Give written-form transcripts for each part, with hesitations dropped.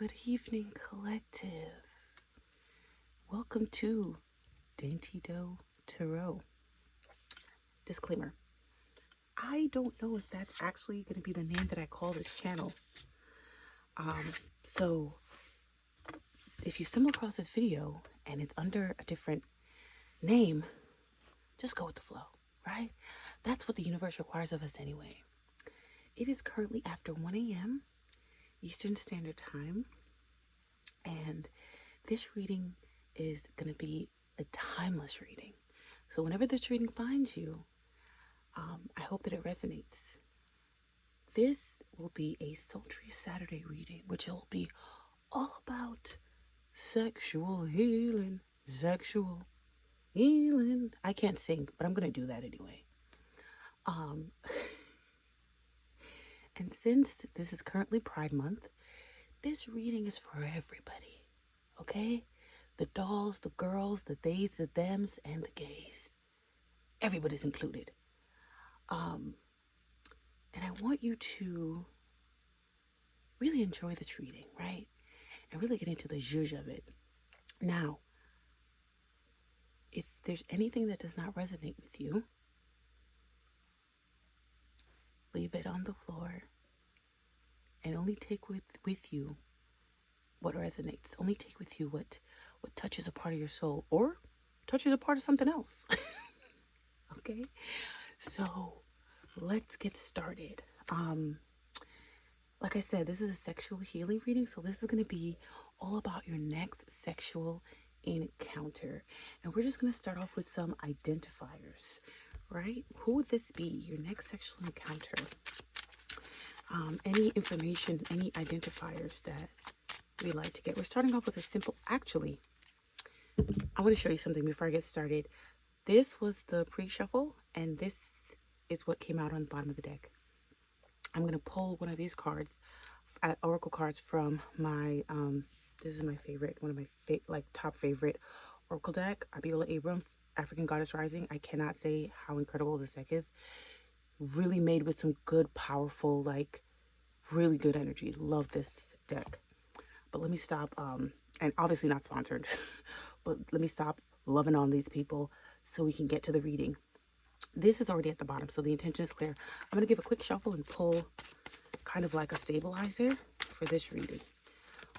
Good evening, collective. Welcome to Dainty Doe Tarot. Disclaimer. I don't know if that's actually going to be the name that I call this channel. So if you stumble across this video and it's under a different name, just go with the flow, right? That's what the universe requires of us anyway. It is currently after 1 a.m. Eastern Standard Time, and this reading is going to be a timeless reading. So whenever this reading finds you, I hope that it resonates. This will be a sultry Saturday reading, which will be all about sexual healing. Sexual healing. I can't sing, but I'm going to do that anyway. And since this is currently Pride Month, this reading is for everybody, okay? The dolls, the girls, the theys, the thems, and the gays. Everybody's included. And I want you to really enjoy this reading, right? And really get into the zhuzh of it. Now, if there's anything that does not resonate with you, leave it on the floor and only take with you what resonates. Only take with you what touches a part of your soul or touches a part of something else. Okay? So let's get started. Like I said, this is a sexual healing reading, so this is going to be all about your next sexual encounter. And we're just going to start off with some identifiers, right? Who would this be? Your next sexual encounter. Any information, any identifiers that we like to get. We're starting off with a simple, actually, I want to show you something before I get started. This was the pre-shuffle, and this is what came out on the bottom of the deck. I'm going to pull one of these cards, oracle cards from my, this is my favorite, one of my top favorite oracle deck, Abiola Abrams, African Goddess Rising. I cannot say how incredible this deck is. Really made with some good, powerful, really good energy. Love this deck. But let me stop, and obviously not sponsored, but let me stop loving on these people so we can get to the reading. This is already at the bottom, so the intention is clear. I'm going to give a quick shuffle and pull kind of like a stabilizer for this reading.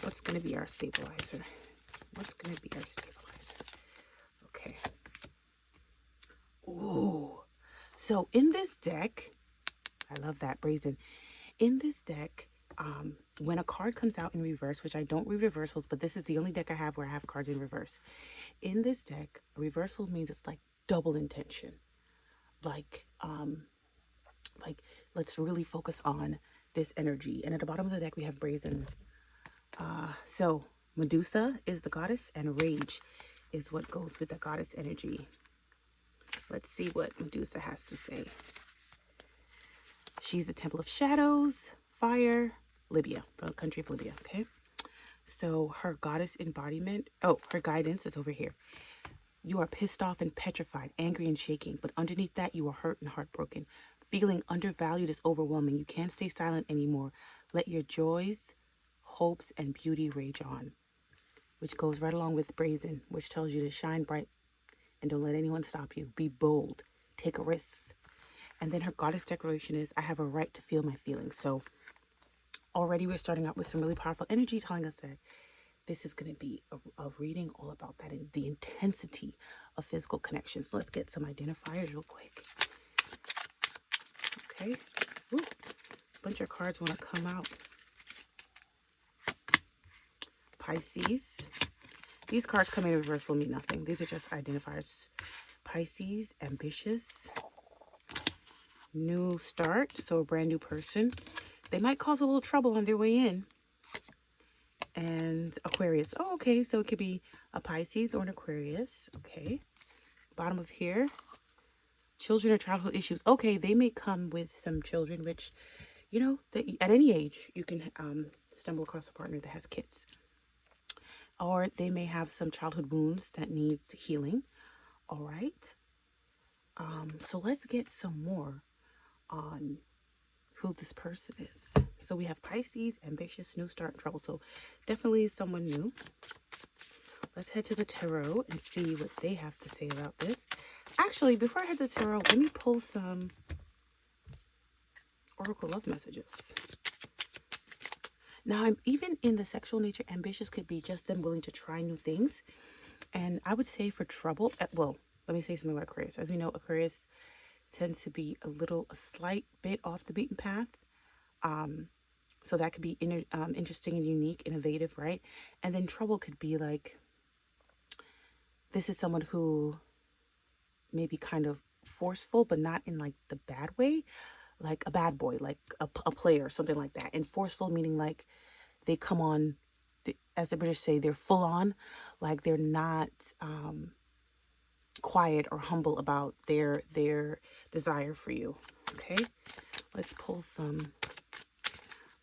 What's going to be our stabilizer? What's going to be our stabilizer? Okay. Ooh. So in this deck, I love that, brazen. In this deck, when a card comes out in reverse, which I don't read reversals, but this is the only deck I have where I have cards in reverse. In this deck, a reversal means it's like double intention. Like let's really focus on this energy. And at the bottom of the deck, we have brazen. So Medusa is the goddess, and rage is what goes with the goddess energy. Let's see what Medusa has to say. She's the temple of shadows, fire, Libya, from the country of Libya, okay? So her goddess embodiment, her guidance is over here. You are pissed off and petrified, angry and shaking, but underneath that, you are hurt and heartbroken. Feeling undervalued is overwhelming. You can't stay silent anymore. Let your joys, hopes, and beauty rage on, which goes right along with brazen, which tells you to shine bright and don't let anyone stop you. Be bold. Take a risk. And then her goddess declaration is, I have a right to feel my feelings. So already we're starting out with some really powerful energy telling us that this is going to be a reading all about that and the intensity of physical connections. So let's get some identifiers real quick. Okay. Ooh, a bunch of cards want to come out. Pisces. These cards come in reverse will mean nothing. These are just identifiers. Pisces, ambitious. New start, so a brand new person. They might cause a little trouble on their way in. And Aquarius. Oh, okay, so it could be a Pisces or an Aquarius. Okay. Bottom of here. Children or childhood issues. Okay, they may come with some children, which, you know, at any age, you can stumble across a partner that has kids. Or they may have some childhood wounds that needs healing. All right. So let's get some more on who this person is. So we have Pisces, ambitious, new start, trouble. So definitely someone new. Let's head to the tarot and see what they have to say about this. Actually, before I head to the tarot, let me pull some oracle love messages. Now, even in the sexual nature, ambitious could be just them willing to try new things. And I would say for trouble, well, let me say something about Aquarius. As we know, Aquarius tends to be a slight bit off the beaten path. So that could be interesting and unique, innovative, right? And then trouble could be like, this is someone who may be kind of forceful, but not in like the bad way, like a bad boy, like a player, something like that. And forceful meaning like they come on, as the British say, they're full on, like they're not quiet or humble about their desire for you. Okay, let's pull some,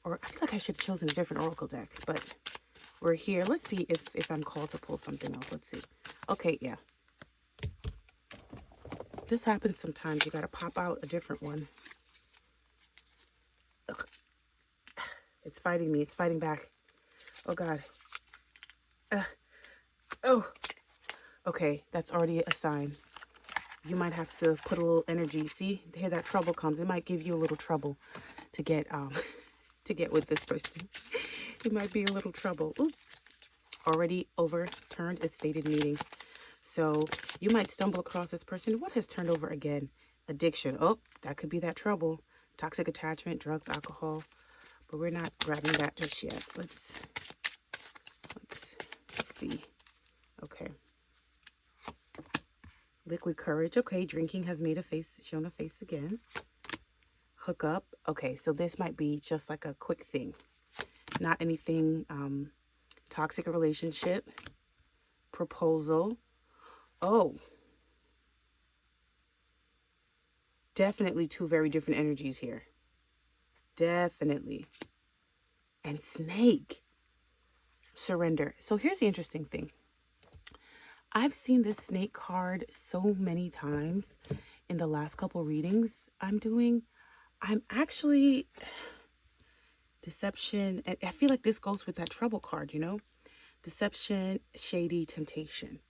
or I feel like I should have chosen a different oracle deck, but we're here. Let's see if I'm called to pull something else. Let's see. Okay, yeah. This happens sometimes. You got to pop out a different one. Ugh. It's fighting me. It's fighting back. Oh, God. Oh. Okay, that's already a sign. You might have to put a little energy. See, here that trouble comes. It might give you a little trouble to get to get with this person. It might be a little trouble. Ooh. Already overturned its fated meeting. So you might stumble across this person. What has turned over again? Addiction. Oh, that could be that trouble. Toxic attachment, drugs, alcohol. But we're not grabbing that just yet. Let's see. Okay. Liquid courage. Okay, drinking has shown a face again. Hook up. Okay, so this might be just like a quick thing. Not anything toxic relationship. Proposal. Oh. Definitely two very different energies here. Definitely. And snake. Surrender. So here's the interesting thing. I've seen this snake card so many times in the last couple readings I'm doing. I'm actually deception. And I feel like this goes with that trouble card, you know, deception, shady, temptation.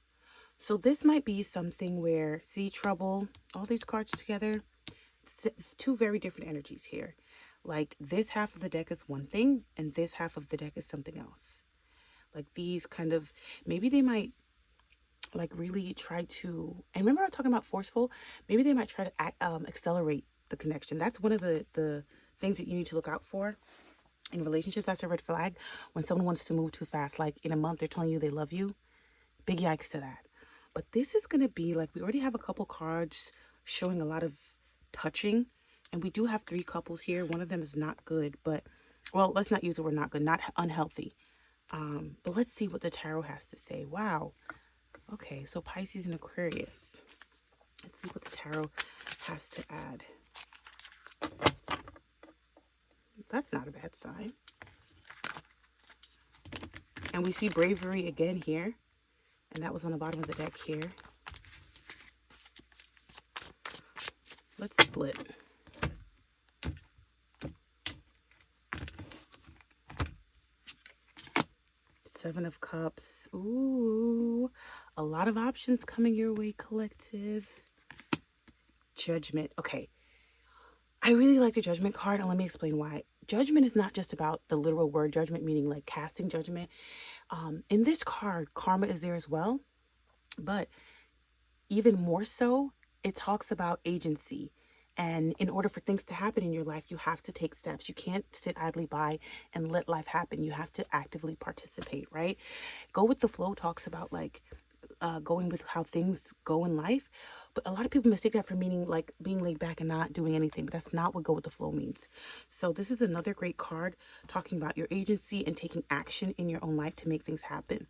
So this might be something where, see, trouble, all these cards together, two very different energies here. Like this half of the deck is one thing and this half of the deck is something else. Like these kind of, maybe they might like really try to, and remember I'm talking about forceful, maybe they might try to accelerate the connection. That's one of the things that you need to look out for in relationships. That's a red flag. When someone wants to move too fast, like in a month they're telling you they love you, big yikes to that. But this is going to be like, we already have a couple cards showing a lot of touching, and we do have 3 couples here. One of them is not good, but well, let's not use the word not good, not unhealthy. But let's see what the tarot has to say. Wow. Okay, so Pisces and Aquarius. Let's see what the tarot has to add. That's not a bad sign. And we see bravery again here. And that was on the bottom of the deck here. Let's split. Seven of Cups. Ooh, a lot of options coming your way, collective. Judgment. Okay. I really like the Judgment card, and let me explain why. Judgment is not just about the literal word judgment, meaning like casting judgment. In this card, karma is there as well. But even more so, it talks about agency. And in order for things to happen in your life, you have to take steps. You can't sit idly by and let life happen. You have to actively participate, right? Go with the flow talks about like going with how things go in life. But a lot of people mistake that for meaning like being laid back and not doing anything. But that's not what go with the flow means. So this is another great card talking about your agency and taking action in your own life to make things happen.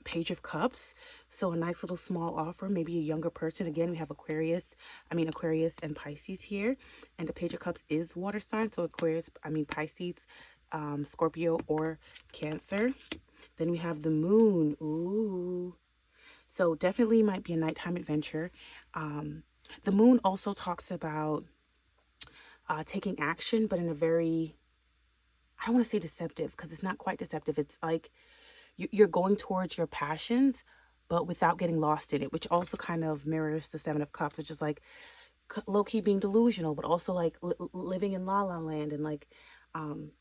Page of Cups. So a nice little small offer, maybe a younger person. Again, we have Aquarius and Pisces here. And the Page of Cups is water sign. So Pisces, Scorpio or Cancer. Then we have the Moon. Ooh. So definitely might be a nighttime adventure. The moon also talks about taking action, but in a very, I don't want to say deceptive, because it's not quite deceptive. It's like you're going towards your passions, but without getting lost in it, which also kind of mirrors the Seven of Cups, which is like low-key being delusional, but also like living in la la land, and like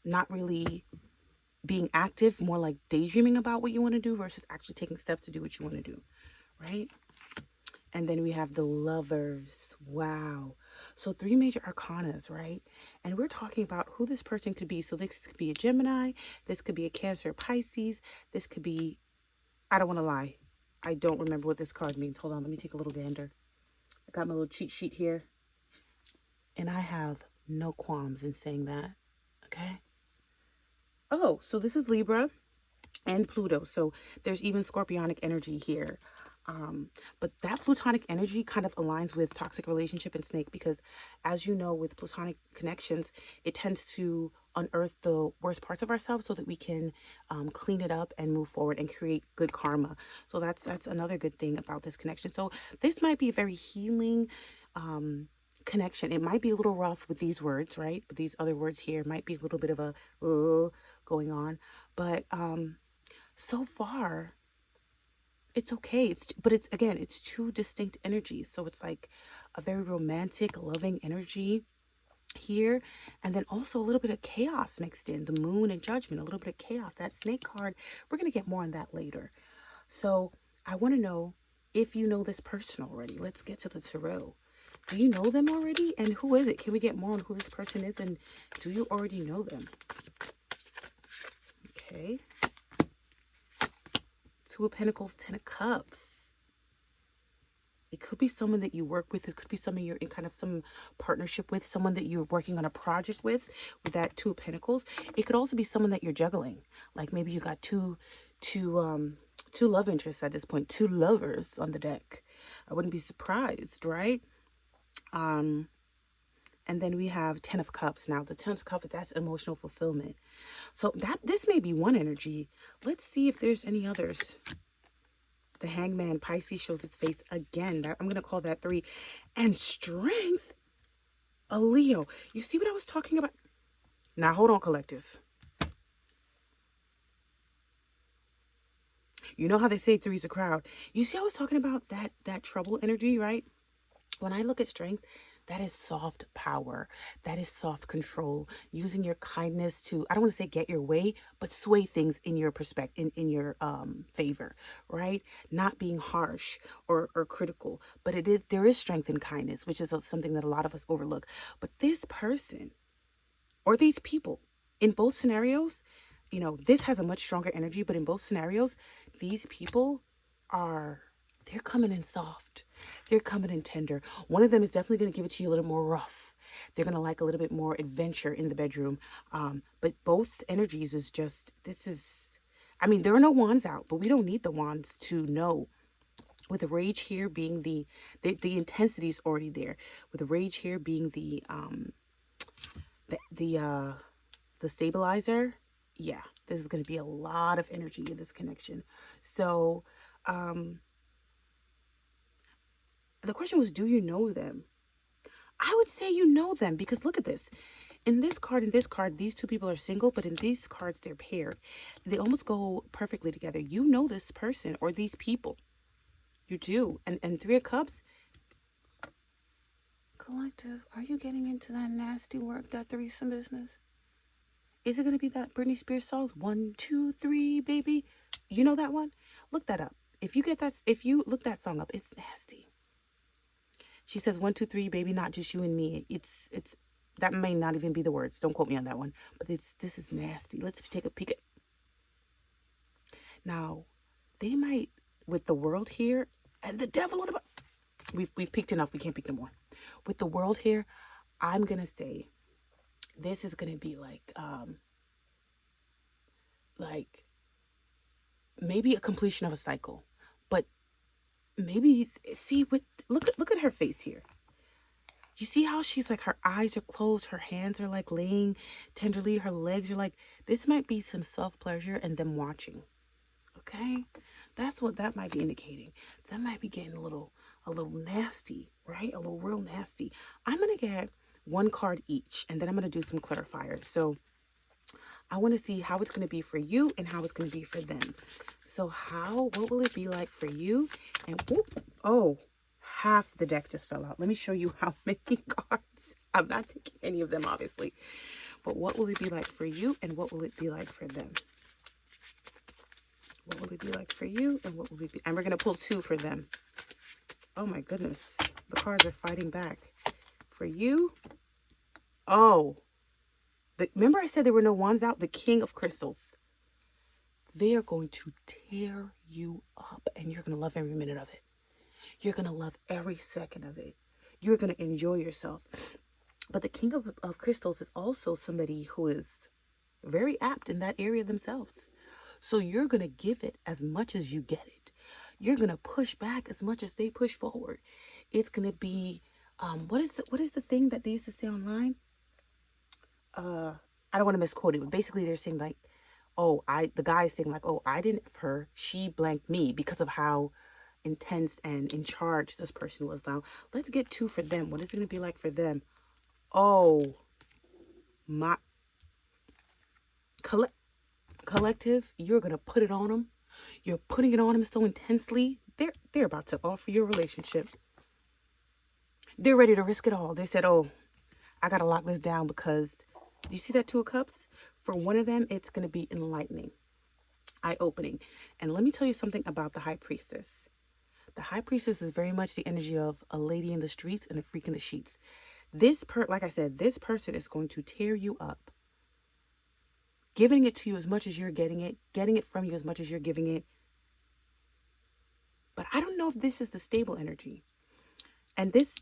not really being active, more like daydreaming about what you want to do versus actually taking steps to do what you want to do, right? And then we have the Lovers. Wow. So 3 major arcanas, right? And we're talking about who this person could be. So this could be a Gemini, this could be a Cancer, Pisces, this could be, I don't want to lie, I don't remember what this card means. Hold on, let me take a little gander. I got my little cheat sheet here, and I have no qualms in saying that. Okay. Oh, so this is Libra and Pluto. So there's even scorpionic energy here. But that plutonic energy kind of aligns with toxic relationship and snake, because as you know, with plutonic connections, it tends to unearth the worst parts of ourselves so that we can clean it up and move forward and create good karma. So that's another good thing about this connection. So this might be a very healing connection. It might be a little rough with these words, right? But these other words here might be a little bit of a going on. But so far, it's okay. But it's, again, it's 2 distinct energies. So it's like a very romantic, loving energy here, and then also a little bit of chaos mixed in. The moon and judgment, a little bit of chaos. That snake card, we're going to get more on that later. So I want to know if you know this person already. Let's get to the tarot. Do you know them already? And who is it? Can we get more on who this person is? And do you already know them? Okay. 2 of Pentacles, 10 of Cups. It could be someone that you work with. It could be someone you're in kind of some partnership with, someone that you're working on a project with that 2 of Pentacles. It could also be someone that you're juggling. Like maybe you got two love interests at this point, 2 lovers on the deck. I wouldn't be surprised, right? And then we have 10 of Cups. Now the 10 of Cups, that's emotional fulfillment. So this may be one energy. Let's see if there's any others. The Hangman, Pisces, shows its face again. I'm going to call that 3. And Strength, a Leo. You see what I was talking about? Now, hold on, collective. You know how they say 3's a crowd. You see I was talking about that trouble energy, right? When I look at Strength, that is soft power. That is soft control. Using your kindness to, I don't want to say get your way, but sway things in your perspective, in your favor, right? Not being harsh or critical, but there is strength in kindness, which is something that a lot of us overlook. But this person or these people, in both scenarios, you know, this has a much stronger energy, but in both scenarios, these people they're coming in soft. They're coming in tender. One of them is definitely going to give it to you a little more rough. They're going to like a little bit more adventure in the bedroom. But both energies is just, I mean, there are no wands out, but we don't need the wands to know. With the Rage here being the intensity is already there. With the Rage here being the stabilizer. Yeah, this is going to be a lot of energy in this connection. So, the question was, do you know them? I would say you know them, because look at this. In this card, these 2 people are single, but in these cards, they're paired. They almost go perfectly together. You know this person or these people. You do. And 3 of Cups. Collective, are you getting into that nasty work, that threesome business? Is it going to be that Britney Spears song, 1, 2, 3, baby? You know that one? Look that up. If you look that song up, it's nasty. She says 1, 2, 3, baby, not just you and me. It's that may not even be the words. Don't quote me on that one. But this is nasty. Let's take a peek. Now, they might, with the World here and the Devil on the, we've peeked enough. We can't peek no more. With the World here, I'm gonna say this is gonna be like maybe a completion of a cycle, but maybe look at her face here. You see how she's like, her eyes are closed, her hands are like laying tenderly, her legs are like, this might be some self-pleasure and them watching. Okay, that's what that might be indicating. That might be getting a little nasty. right? A little real nasty. I'm going to get one card each, and then I'm going to do some clarifiers. So I want to see how it's going to be for you and how it's going to be for them. So what will it be like for you? And whoop, oh, half the deck just fell out. Let me show you how many cards. I'm not taking any of them, obviously. But what will it be like for you and what will it be like for them? What will it be like for you and what will it be? And we're going to pull two for them. Oh my goodness. The cards are fighting back. For you, oh, remember I said there were no wands out? The King of Crystals. They are going to tear you up and you're going to love every minute of it. You're going to love every second of it. You're going to enjoy yourself. But the King of Crystals is also somebody who is very apt in that area themselves. So you're going to give it as much as you get it. You're going to push back as much as they push forward. It's going to be, what is the thing that they used to say online? I don't want to misquote it, but basically they're saying like, oh, the guy is saying like, oh, I didn't F her, she blanked me because of how intense and in charge this person was. Now, let's get two for them. What is it going to be like for them? Oh, my collective, you're going to put it on them. You're putting it on them so intensely. They're about to offer your relationship. They're ready to risk it all. They said, oh, I got to lock this down because you see that Two of Cups? For one of them, it's going to be enlightening, eye-opening. And let me tell you something about the High Priestess. The High Priestess is very much the energy of a lady in the streets and a freak in the sheets. Like I said, this person is going to tear you up. Giving it to you as much as you're getting it from you as much as you're giving it. But I don't know if this is the stable energy. And this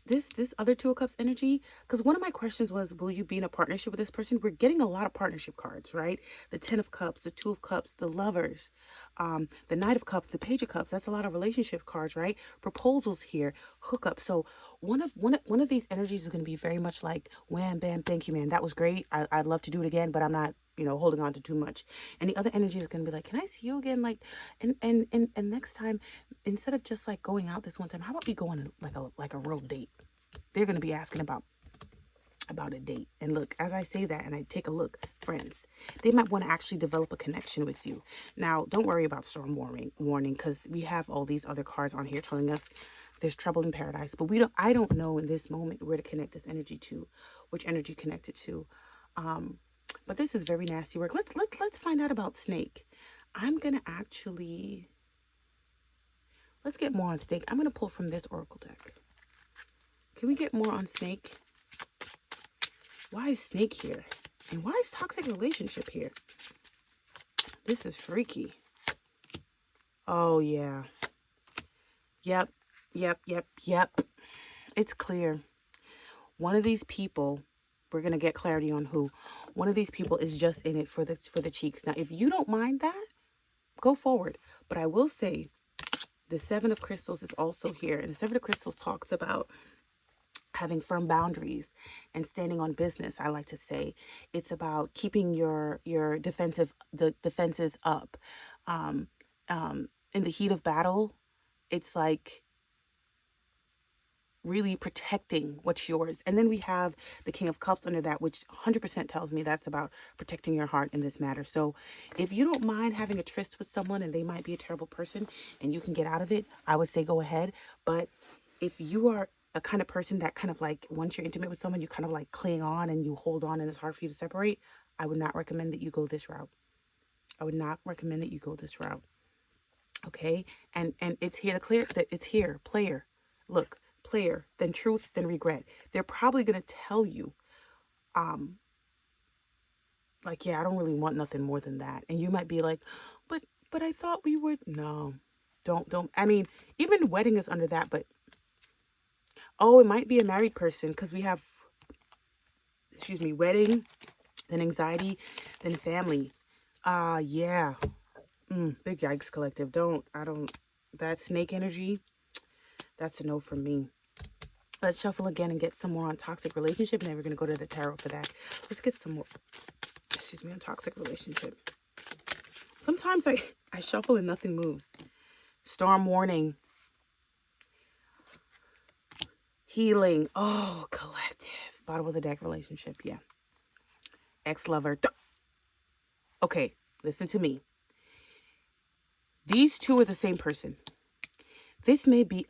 other Two of Cups energy, because one of my questions was, will you be in a partnership with this person? We're getting a lot of partnership cards, right? The 10 of Cups, the 2 of Cups, the Lovers, the Knight of Cups, the Page of Cups. That's a lot of relationship cards, right? Proposals here, hookup. So one of these energies is going to be very much like, wham, bam, thank you, man. That was great. I'd love to do it again, but I'm not, holding on to too much. And the other energy is going to be like, can I see you again? Like, and next time, instead of just like going out this one time, how about we go on like a real date? They're going to be asking about a date. And look, as I say that and I take a look, friends, they might want to actually develop a connection with you. Now, don't worry about storm warning, because we have all these other cards on here telling us there's trouble in paradise. But I don't know in this moment where to connect this energy to, which energy connect it to. But this is very nasty work. Let's find out about Snake. I'm gonna actually, let's get more on Snake. I'm gonna pull from this oracle deck. Can we get more on Snake? Why is Snake here? And why is toxic relationship here? This is freaky. Oh yeah. Yep. It's clear. One of these people, we're going to get clarity on who. One of these people is just in it for the cheeks. Now, if you don't mind that, go forward. But I will say the Seven of Crystals is also here. And the Seven of Crystals talks about having firm boundaries and standing on business. I like to say it's about keeping your defenses up. In the heat of battle, it's like really protecting what's yours. And then we have the King of Cups under that, which 100% tells me that's about protecting your heart in this matter. So if you don't mind having a tryst with someone and they might be a terrible person and you can get out of it, I would say go ahead. But if you are a kind of person that kind of like, once you're intimate with someone, you kind of like cling on and you hold on and it's hard for you to separate, I would not recommend that you go this route. Okay? And it's here to clear that it's here, player. Look, player, then truth, then regret. They're probably going to tell you, like, yeah, I don't really want nothing more than that. And you might be like, but I thought we would. No, don't. I mean, even wedding is under that, but, oh, it might be a married person because we have, wedding, then anxiety, then family. Yeah. Big yikes, collective. That Snake energy, that's a no from me. Let's shuffle again and get some more on toxic relationship. And then we're going to go to the tarot for that. Let's get some more, on toxic relationship. Sometimes I shuffle and nothing moves. Storm warning. Healing. Oh, collective. Bottom of the deck relationship. Yeah. Ex-lover. Okay, listen to me. These two are the same person. This may be,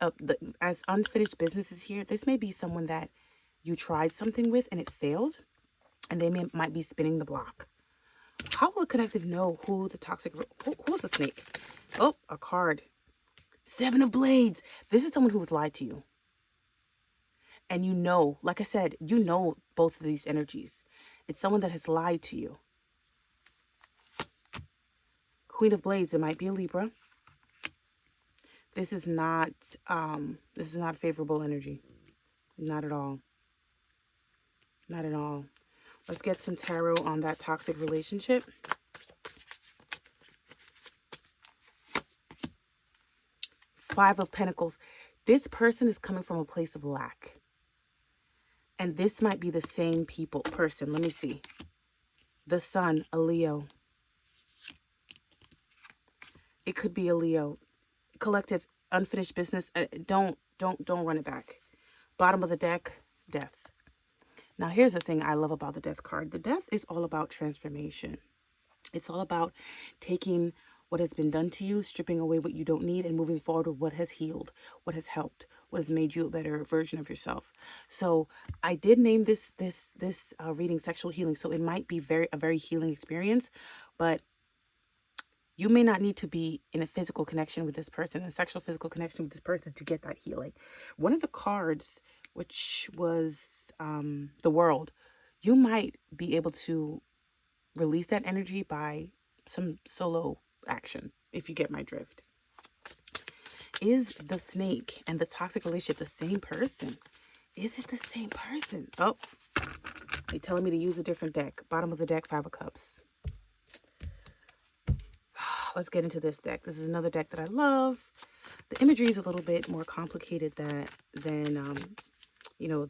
as unfinished business is here, this may be someone that you tried something with and it failed, and they might be spinning the block. How will a collective know who the toxic, who's the snake? Oh, a card. Seven of Blades. This is someone who has lied to you. And you know, like I said, you know both of these energies. It's someone that has lied to you. Queen of Blades, it might be a Libra. This is not favorable energy. Not at all. Not at all. Let's get some tarot on that toxic relationship. Five of Pentacles. This person is coming from a place of lack. And this might be the same person. Let me see. The Sun, a Leo. It could be a Leo. Collective, unfinished business. Don't run it back. Bottom of the deck, Death. Now, here's the thing I love about the Death card. The Death is all about transformation. It's all about taking what has been done to you, stripping away what you don't need, and moving forward with what has healed, what has helped, what has made you a better version of yourself. So I did name this reading Sexual Healing. So it might be a very healing experience, but you may not need to be in a physical connection with this person, a sexual physical connection with this person to get that healing. One of the cards, which was the World, you might be able to release that energy by some solo action, if you get my drift. Is the snake and the toxic relationship the same person? Is it the same person? Oh, they're telling me to use a different deck. Bottom of the deck, Five of Cups. Let's get into this deck. This is another deck that I love. The imagery is a little bit more complicated than you know,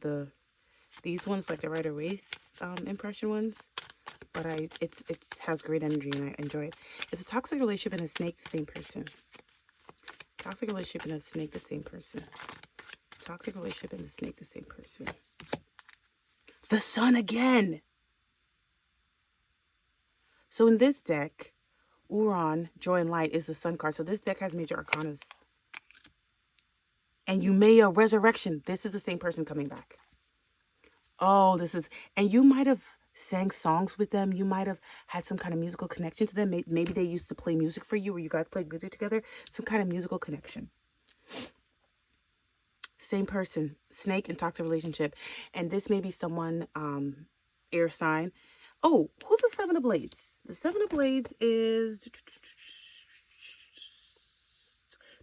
these ones, like the Rider-Waite impression ones. But it has great energy and I enjoy it. It's a toxic relationship and a snake, the same person. Toxic relationship and a snake, the same person. Toxic relationship and a snake, the same person. The Sun again. So in this deck, Uran, Joy and Light is the Sun card. So this deck has major arcanas. And Umea, Resurrection. This is the same person coming back. Oh, and you might have sang songs with them. You might have had some kind of musical connection to them. Maybe they used to play music for you, or you guys played music together. Some kind of musical connection. Same person, snake and toxic relationship. And this may be someone, air sign. Oh, who's the Seven of Blades? The Seven of Blades is...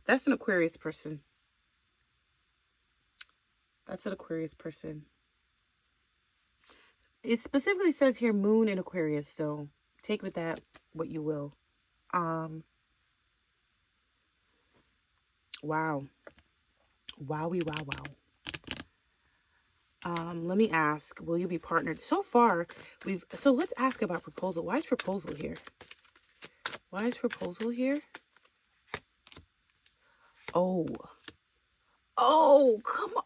That's an Aquarius person. That's an Aquarius person. It specifically says here Moon in Aquarius, so take with that what you will. Wow. Wowie, wow, wow. Let me ask, will you be partnered? So far, so let's ask about proposal. Why is proposal here? Why is proposal here? Oh, come on.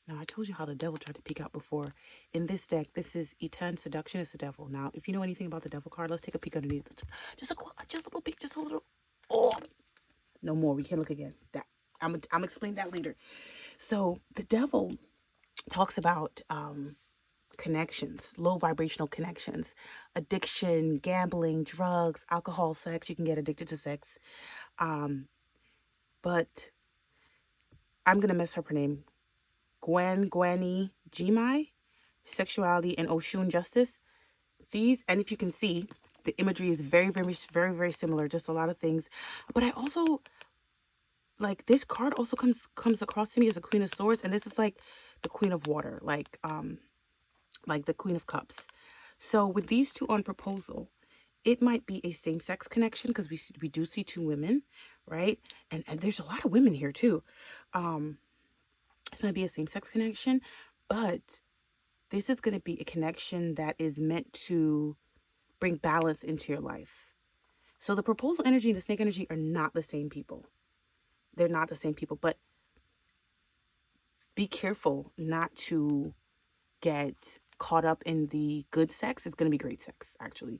Now, I told you how the devil tried to peek out before. In this deck, this is Etan, Seduction is the devil. Now, if you know anything about the devil card, let's take a peek underneath. Just a little peek, just a little. Oh, no more. We can't look again. I'm gonna explain that later. So the devil talks about connections, low vibrational connections, addiction, gambling, drugs, alcohol, sex. You can get addicted to sex. But I'm gonna mess up her name. Gwani Jimai, sexuality, and Oshun justice. These, and if you can see, the imagery is very, very, very, very similar. Just a lot of things. But I also like this card also comes across to me as a Queen of Swords, and this is like the Queen of Water, like the Queen of Cups. So with these two on proposal, it might be a same-sex connection because we do see two women, right? And there's a lot of women here too. It's going to be a same-sex connection, but this is going to be a connection that is meant to bring balance into your life. So the proposal energy and the snake energy are not the same people. They're not the same people, but be careful not to get caught up in the good sex. It's going to be great sex, actually.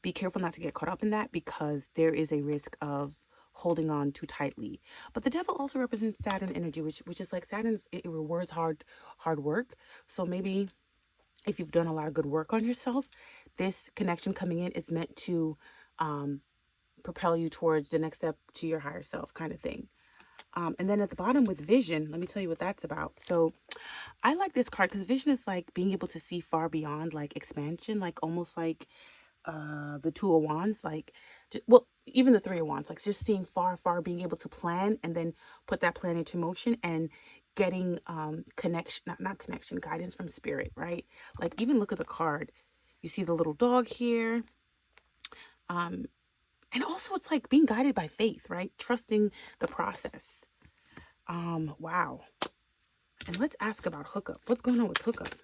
Be careful not to get caught up in that, because there is a risk of holding on too tightly. But the devil also represents Saturn energy, which is like Saturn's, it rewards hard work. So maybe if you've done a lot of good work on yourself, this connection coming in is meant to propel you towards the next step to your higher self, kind of thing. And then at the bottom with vision, let me tell you what that's about. So I like this card because vision is like being able to see far beyond, like expansion, like almost like the Two of Wands, like, well, even the Three of Wands, like just seeing far, being able to plan and then put that plan into motion and getting connection, not connection, guidance from spirit, right? Like even look at the card. You see the little dog here. And also it's like being guided by faith, right? Trusting the process. Wow. And let's ask about hookup. What's going on with hookup?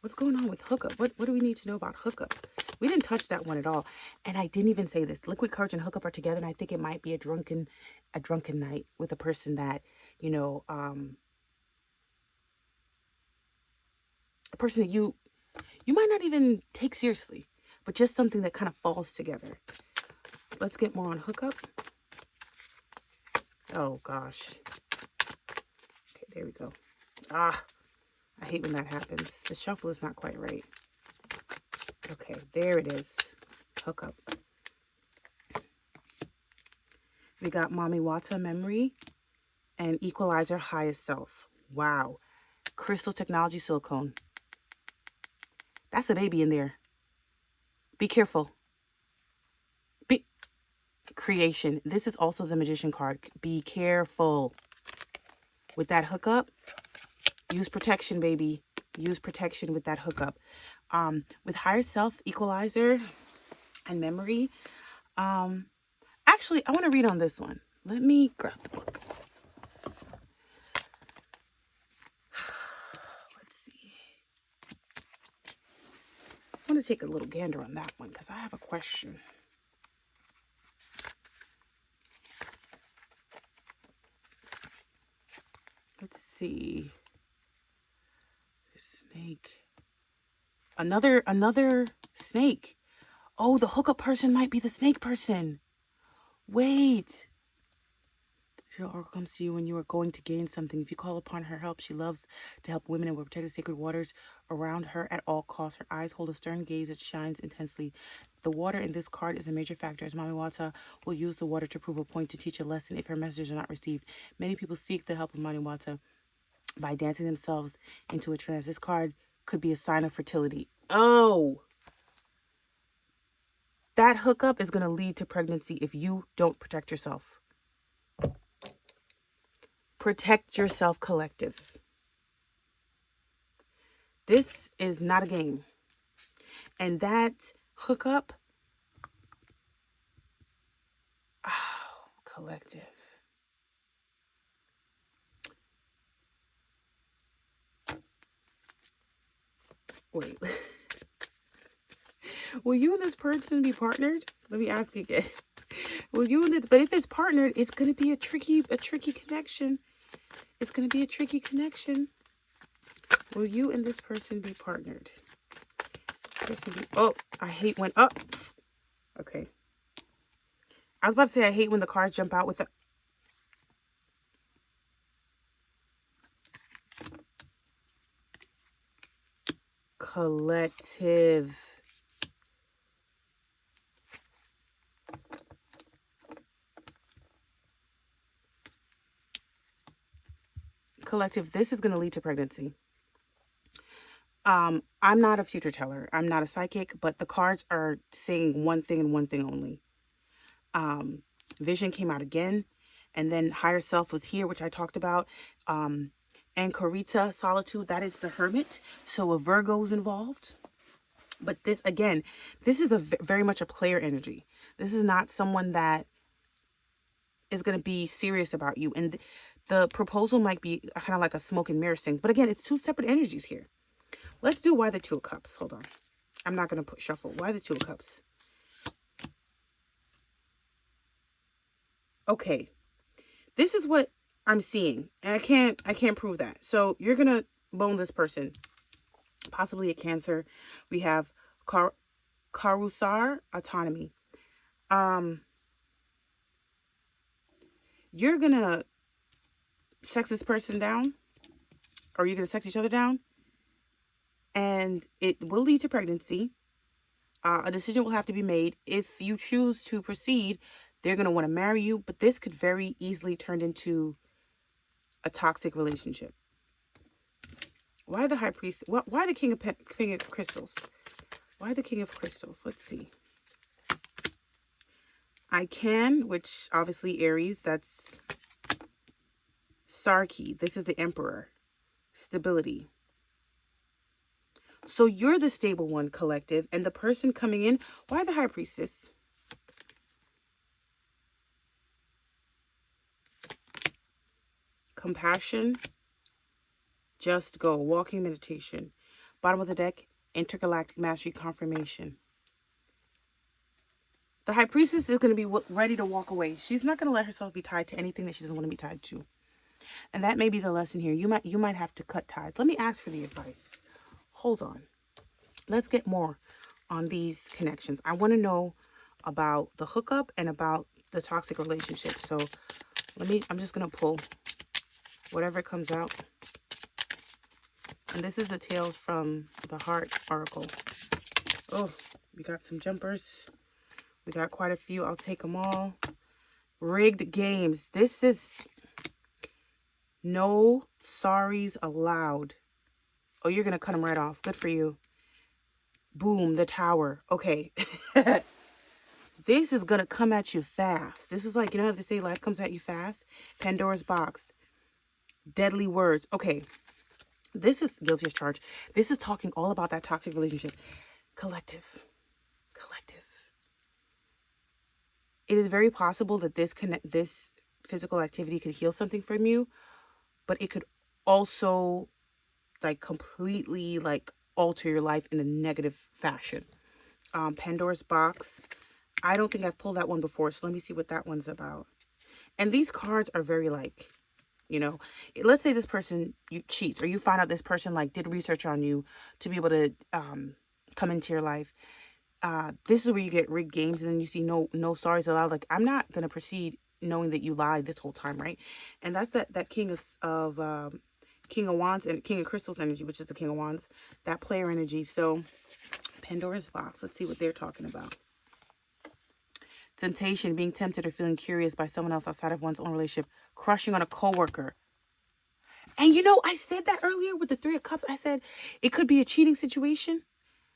What's going on with hookup? What do we need to know about hookup? We didn't touch that one at all. And I didn't even say this. Liquid courage and hookup are together, and I think it might be a drunken night with a person that, you know, a person that you might not even take seriously, but just something that kind of falls together. Let's get more on hookup. Oh gosh. Okay, there we go. I hate when that happens. The shuffle is not quite right. Okay, there it is. Hookup. We got Mami Wata memory and equalizer highest self. Wow. Crystal technology silicone. That's a baby in there. Be careful. Creation. This is also the magician card. Be careful with that hookup. Use protection, baby. Use protection with that hookup. With higher self, equalizer, and memory. Actually, I want to read on this one. Let me grab the book. Let's see. I want to take a little gander on that one because I have a question. Let's see. Snake. Another snake. Oh, the hookup person might be the snake person. Wait. She oracle comes to you when you are going to gain something. If you call upon her help, she loves to help women and will protect the sacred waters around her at all costs. Her eyes hold a stern gaze that shines intensely. The water in this card is a major factor, as Mami Wata will use the water to prove a point, to teach a lesson if her messages are not received. Many people seek the help of Mami Wata by dancing themselves into a trance. This card could be a sign of fertility. Oh, that hookup is going to lead to pregnancy if you don't protect yourself. Protect yourself, collective. This is not a game. And that hookup, collective. Wait. Will you and this person be partnered? Let me ask again. Will you and this, but if it's partnered, it's going to be a tricky connection. It's going to be a tricky connection. Will you and this person be partnered? Oh, I hate when, okay. I was about to say I hate when the cards jump out with the, collective. Collective, this is going to lead to pregnancy. I'm not a future teller. I'm not a psychic, but the cards are saying one thing and one thing only. Vision came out again, and then higher self was here, which I talked about. And Corita, solitude, that is the hermit. So a Virgo's involved. But this, again, this is very much a player energy. This is not someone that is going to be serious about you. And the proposal might be kind of like a smoke and mirror thing. But again, it's two separate energies here. Let's do why the Two of Cups. Hold on. I'm not going to shuffle. Why the Two of Cups? Okay. This is what I'm seeing. And I can't prove that. So you're going to bone this person. Possibly a Cancer. We have Karusar autonomy. You're going to sex this person down, or you're going to sex each other down, and it will lead to pregnancy. A decision will have to be made. If you choose to proceed, they're going to want to marry you, but this could very easily turn into a toxic relationship. Why the High Priest? Why the King of Crystals? Why the King of Crystals? Let's see. I can, which obviously Aries, that's Sarki. This is the Emperor. Stability. So you're the stable one, collective, and the person coming in, why the High Priestess? Compassion. Just go. Walking meditation. Bottom of the deck, intergalactic mastery confirmation. The High Priestess is going to be ready to walk away. She's not going to let herself be tied to anything that she doesn't want to be tied to. And that may be the lesson here. You might have to cut ties. Let me ask for the advice. Hold on. Let's get more on these connections. I want to know about the hookup and about the toxic relationship. So I'm just going to pull whatever comes out. And this is the Tales from the Heart Oracle. Oh, we got some jumpers. We got quite a few. I'll take them all. Rigged games. This is no sorries allowed. Oh, you're going to cut them right off. Good for you. Boom, the Tower. Okay. This is going to come at you fast. This is like, you know how they say life comes at you fast? Pandora's box. Deadly words. Okay. This is guilty as charged. This is talking all about that toxic relationship. Collective. It is very possible that this physical activity could heal something from you, but it could also like completely like alter your life in a negative fashion. Pandora's box. I don't think I've pulled that one before, so let me see what that one's about. And these cards are very like, you know, let's say this person cheats, or you find out this person like did research on you to be able to come into your life. This is where you get rigged games, and then you see no sorries allowed. Like, I'm not gonna proceed knowing that you lied this whole time, right? And that's that King of Wands and King of Crystals energy, which is the King of Wands, that player energy. So Pandora's box. Let's see what they're talking about. Temptation, being tempted or feeling curious by someone else outside of one's own relationship. Crushing on a coworker. And you know, I said that earlier with the Three of Cups. I said it could be a cheating situation.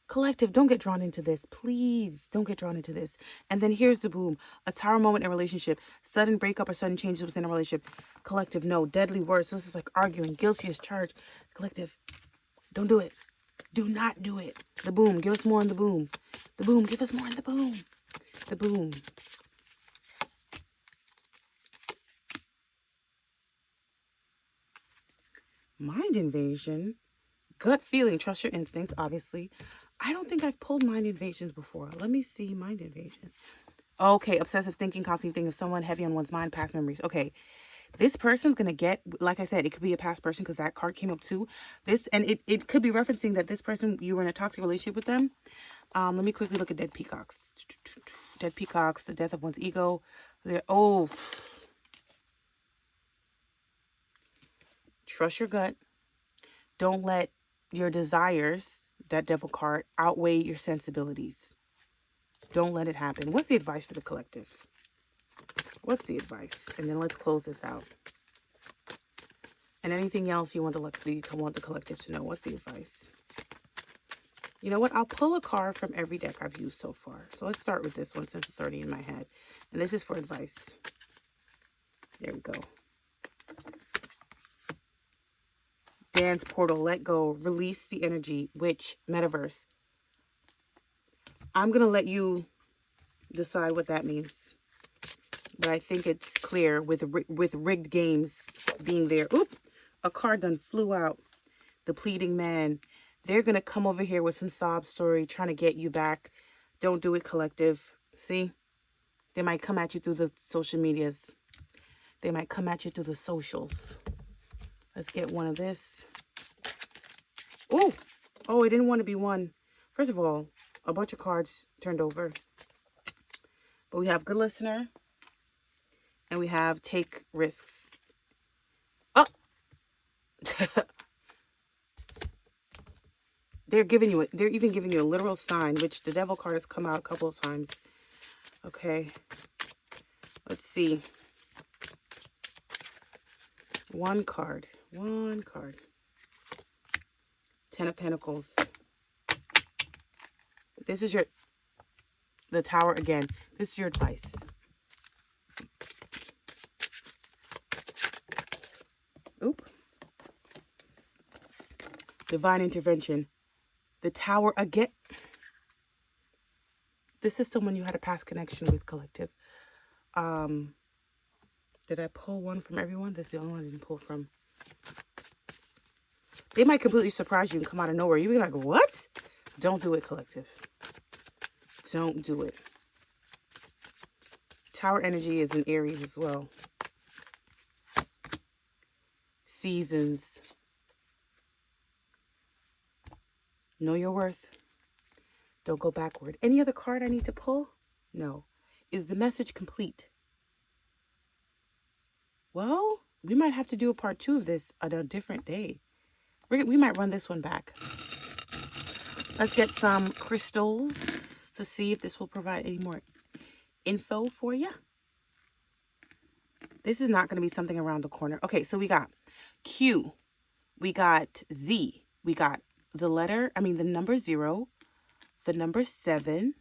Collective, don't get drawn into this. Please don't get drawn into this. And then here's the boom. A tower moment in a relationship. Sudden breakup or sudden changes within a relationship. Collective, no. Deadly words. This is like arguing. Guilty as charged. Collective, don't do it. Do not do it. The boom. Give us more on the boom. The boom. Give us more on the boom. The boom. Mind invasion. Gut feeling. Trust your instincts, obviously. I don't think I've pulled mind invasions before. Let me see mind invasion. Okay, obsessive thinking, constantly thinking of someone, heavy on one's mind, past memories. Okay, this person's going to get, like I said, it could be a past person because that card came up too. And it could be referencing that this person, you were in a toxic relationship with them. Let me quickly look at dead peacocks. Dead peacocks, the death of one's ego. Oh. Trust your gut. Don't let your desires, that devil card, outweigh your sensibilities. Don't let it happen. What's the advice for the collective? What's the advice? And then let's close this out. And anything else you want the collective to know. What's the advice? You know what? I'll pull a card from every deck I've used so far. So let's start with this one since it's already in my head. And this is for advice. There we go. Dance, portal, let go, release the energy, witch, metaverse. I'm going to let you decide what that means. But I think it's clear with rigged games being there. Oop, a card done flew out. The pleading man. They're going to come over here with some sob story trying to get you back. Don't do it, collective. See? They might come at you through the social medias. They might come at you through the socials. Let's get one of this. Ooh! Oh, it didn't want to be one. First of all, a bunch of cards turned over. But we have good listener. And we have take risks. Oh! They're even giving you a literal sign, which the devil card has come out a couple of times. Okay. Let's see. One card. Ten of Pentacles. This is the Tower again. This is your advice. Oop. Divine intervention. The Tower again. This is someone you had a past connection with, collective. Did I pull one from everyone? This is the only one I didn't pull from. They might completely surprise you and come out of nowhere. You'll be like, what? Don't do it, collective. Don't do it. Tower energy is in Aries as well. Seasons. Know your worth. Don't go backward. Any other card I need to pull? No. Is the message complete? Well, we might have to do a part 2 of this on a different day. We might run this one back. Let's get some crystals to see if this will provide any more info for you. This is not going to be something around the corner. Okay, so we got Q. We got Z. We got the number 0. The number 7.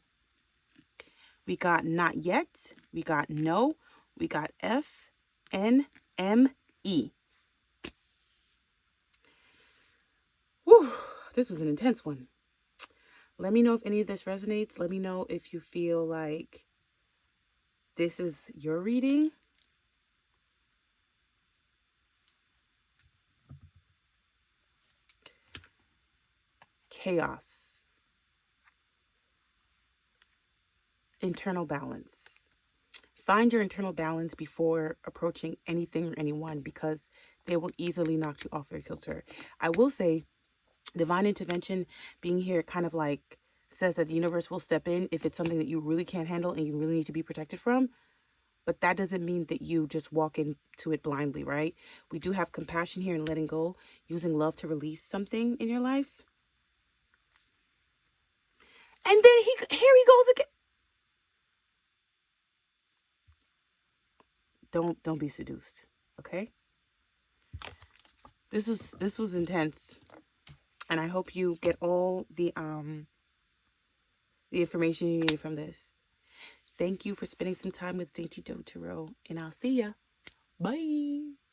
We got not yet. We got no. We got F, N, M, E. Whew, this was an intense one. Let me know if any of this resonates. Let me know if you feel like this is your reading. Chaos. Internal balance. Find your internal balance before approaching anything or anyone, because they will easily knock you off your kilter. I will say, divine intervention being here kind of like says that the universe will step in if it's something that you really can't handle and you really need to be protected from. But that doesn't mean that you just walk into it blindly, right? We do have compassion here and letting go, using love to release something in your life. And then here he goes again. Don't be seduced, okay? This was intense, and I hope you get all the information you need from this. Thank you for spending some time with Dainty Doe Tarot, and I'll see ya. Bye.